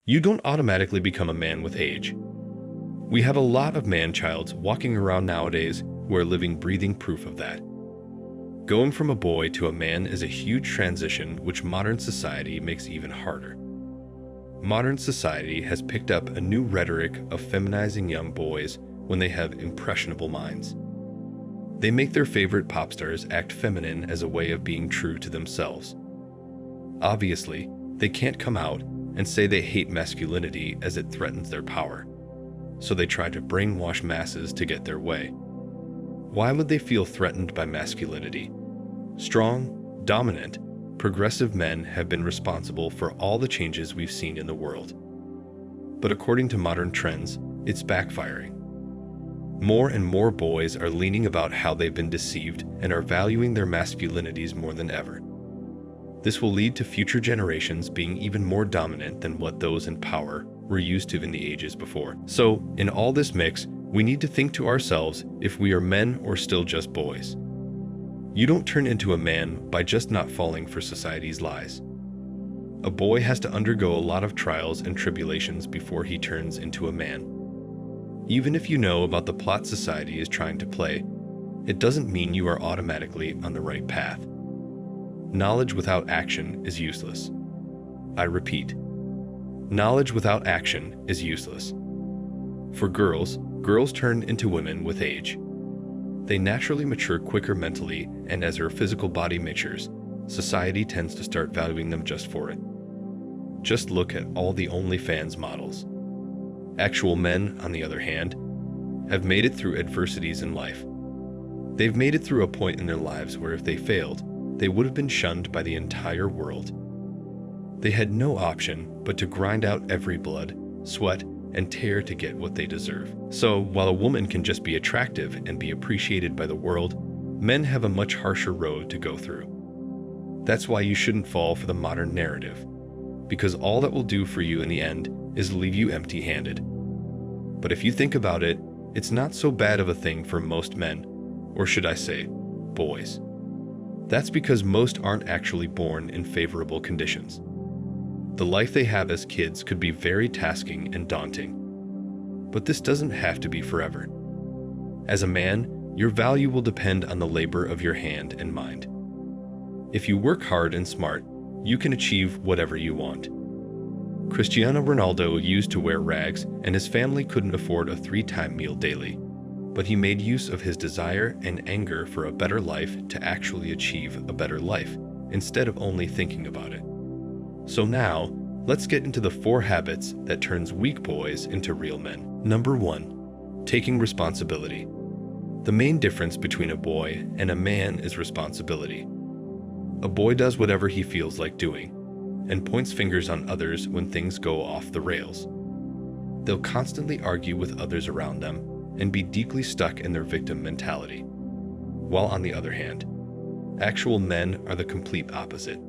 You don't automatically become a man with age. We have a lot of man-childs walking around nowadays who are living breathing proof of that. Going from a boy to a man is a huge transition which modern society makes even harder. Modern society has picked up a new rhetoric of feminizing young boys when they have impressionable minds. They make their favorite pop stars act feminine as a way of being true to themselves. Obviously, they can't come out and say they hate masculinity as it threatens their power, so they try to brainwash masses to get their way. Why would they feel threatened by masculinity? Strong, dominant, progressive men have been responsible for all the changes we've seen in the world. But according to modern trends, it's backfiring. More and more boys are leaning about how they've been deceived and are valuing their masculinities more than ever. This will lead to future generations being even more dominant than what those in power were used to in the ages before. So, in all this mix, we need to think to ourselves if we are men or still just boys. You don't turn into a man by just not falling for society's lies. A boy has to undergo a lot of trials and tribulations before he turns into a man. Even if you know about the plot society is trying to play, it doesn't mean you are automatically on the right path. Knowledge without action is useless. I repeat, knowledge without action is useless. For girls turn into women with age. They naturally mature quicker mentally, and as their physical body matures, society tends to start valuing them just for it. Just look at all the OnlyFans models. Actual men, on the other hand, have made it through adversities in life. They've made it through a point in their lives where if they failed, they would have been shunned by the entire world. They had no option but to grind out every blood, sweat, and tear to get what they deserve. So, while a woman can just be attractive and be appreciated by the world, men have a much harsher road to go through. That's why you shouldn't fall for the modern narrative, because all that will do for you in the end is leave you empty-handed. But if you think about it, it's not so bad of a thing for most men, or should I say, boys. That's because most aren't actually born in favorable conditions. The life they have as kids could be very tasking and daunting. But this doesn't have to be forever. As a man, your value will depend on the labor of your hand and mind. If you work hard and smart, you can achieve whatever you want. Cristiano Ronaldo used to wear rags, and his family couldn't afford a 3-time meal daily. But he made use of his desire and anger for a better life to actually achieve a better life, instead of only thinking about it. So now, let's get into the 4 habits that turns weak boys into real men. Number 1. Taking responsibility. The main difference between a boy and a man is responsibility. A boy does whatever he feels like doing, and points fingers on others when things go off the rails. They'll constantly argue with others around them and be deeply stuck in their victim mentality. While on the other hand, actual men are the complete opposite.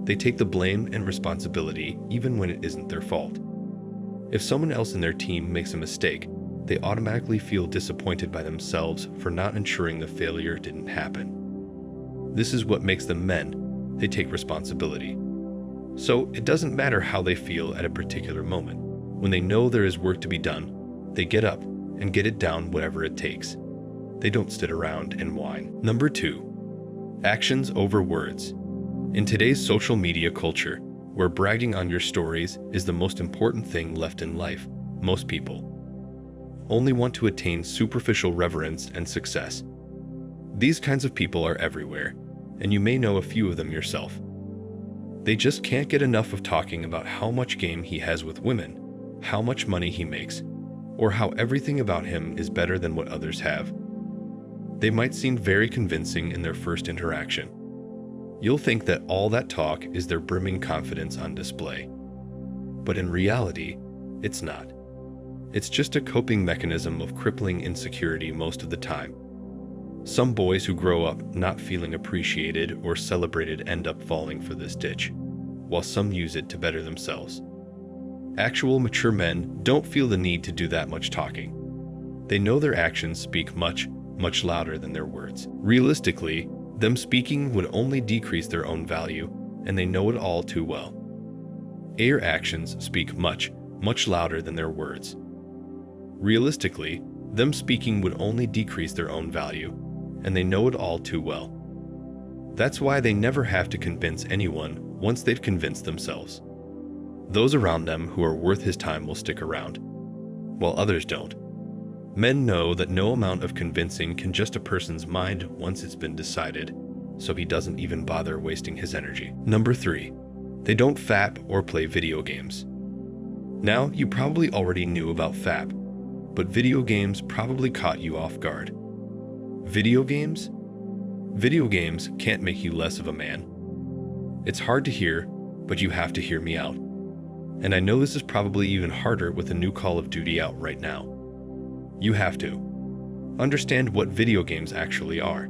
They take the blame and responsibility even when it isn't their fault. If someone else in their team makes a mistake, they automatically feel disappointed by themselves for not ensuring the failure didn't happen. This is what makes them men. They take responsibility. So it doesn't matter how they feel at a particular moment. When they know there is work to be done, they get up and get it down whatever it takes. They don't sit around and whine. Number 2. Actions over words. In today's social media culture, where bragging on your stories is the most important thing left in life, most people only want to attain superficial reverence and success. These kinds of people are everywhere, and you may know a few of them yourself. They just can't get enough of talking about how much game he has with women, how much money he makes, or how everything about him is better than what others have. They might seem very convincing in their first interaction. You'll think that all that talk is their brimming confidence on display. But in reality, it's not. It's just a coping mechanism of crippling insecurity most of the time. Some boys who grow up not feeling appreciated or celebrated end up falling for this ditch, while some use it to better themselves. Actual mature men don't feel the need to do that much talking. They know their actions speak much, much louder than their words. Realistically, them speaking would only decrease their own value, and they know it all too well. Their actions speak much, much louder than their words. Realistically, them speaking would only decrease their own value, and they know it all too well. That's why they never have to convince anyone once they've convinced themselves. Those around them who are worth his time will stick around, while others don't. Men know that no amount of convincing can adjust a person's mind once it's been decided, so he doesn't even bother wasting his energy. Number 3. They don't fap or play video games. Now, you probably already knew about fap, but video games probably caught you off guard. Video games? Video games can't make you less of a man. It's hard to hear, but you have to hear me out. And I know this is probably even harder with the new Call of Duty out right now. You have to understand what video games actually are.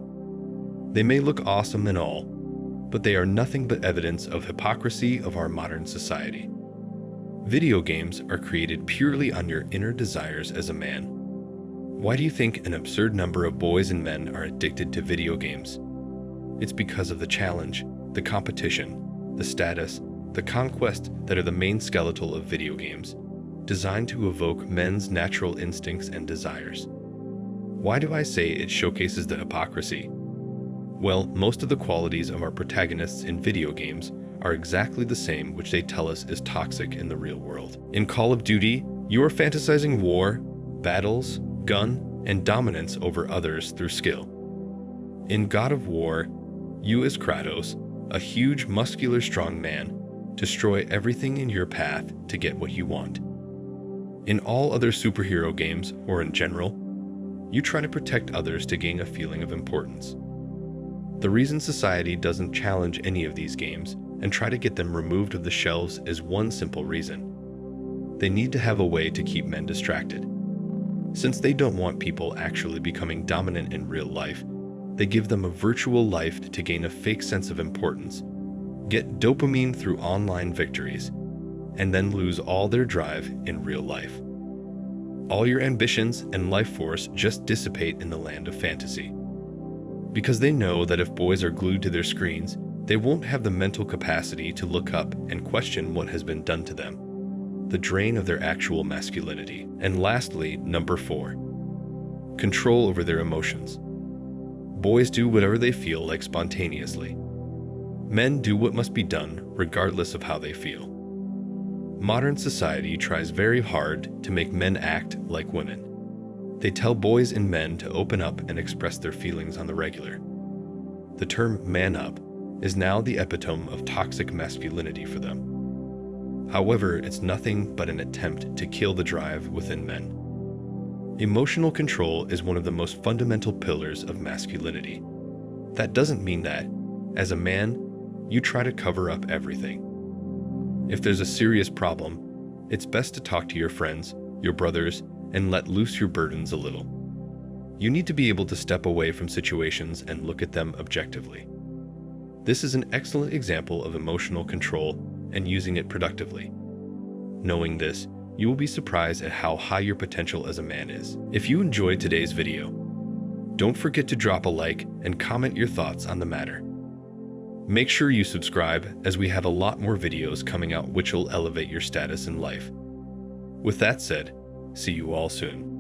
They may look awesome and all, but they are nothing but evidence of hypocrisy of our modern society. Video games are created purely on your inner desires as a man. Why do you think an absurd number of boys and men are addicted to video games? It's because of the challenge, the competition, the status, the conquest that are the main skeletal of video games, designed to evoke men's natural instincts and desires. Why do I say it showcases the hypocrisy? Well, most of the qualities of our protagonists in video games are exactly the same which they tell us is toxic in the real world. In Call of Duty, you are fantasizing war, battles, gun, and dominance over others through skill. In God of War, you as Kratos, a huge, muscular, strong man, destroy everything in your path to get what you want. In all other superhero games, or in general, you try to protect others to gain a feeling of importance. The reason society doesn't challenge any of these games and try to get them removed of the shelves is one simple reason. They need to have a way to keep men distracted. Since they don't want people actually becoming dominant in real life, they give them a virtual life to gain a fake sense of importance, get dopamine through online victories, and then lose all their drive in real life. All your ambitions and life force just dissipate in the land of fantasy. Because they know that if boys are glued to their screens, they won't have the mental capacity to look up and question what has been done to them, the drain of their actual masculinity. And lastly, number 4, control over their emotions. Boys do whatever they feel like spontaneously. Men do what must be done regardless of how they feel. Modern society tries very hard to make men act like women. They tell boys and men to open up and express their feelings on the regular. The term man up is now the epitome of toxic masculinity for them. However, it's nothing but an attempt to kill the drive within men. Emotional control is one of the most fundamental pillars of masculinity. That doesn't mean that, as a man, you try to cover up everything. If there's a serious problem, it's best to talk to your friends, your brothers, and let loose your burdens a little. You need to be able to step away from situations and look at them objectively. This is an excellent example of emotional control and using it productively. Knowing this, you will be surprised at how high your potential as a man is. If you enjoyed today's video, don't forget to drop a like and comment your thoughts on the matter. Make sure you subscribe, as we have a lot more videos coming out which will elevate your status in life. With that said, see you all soon.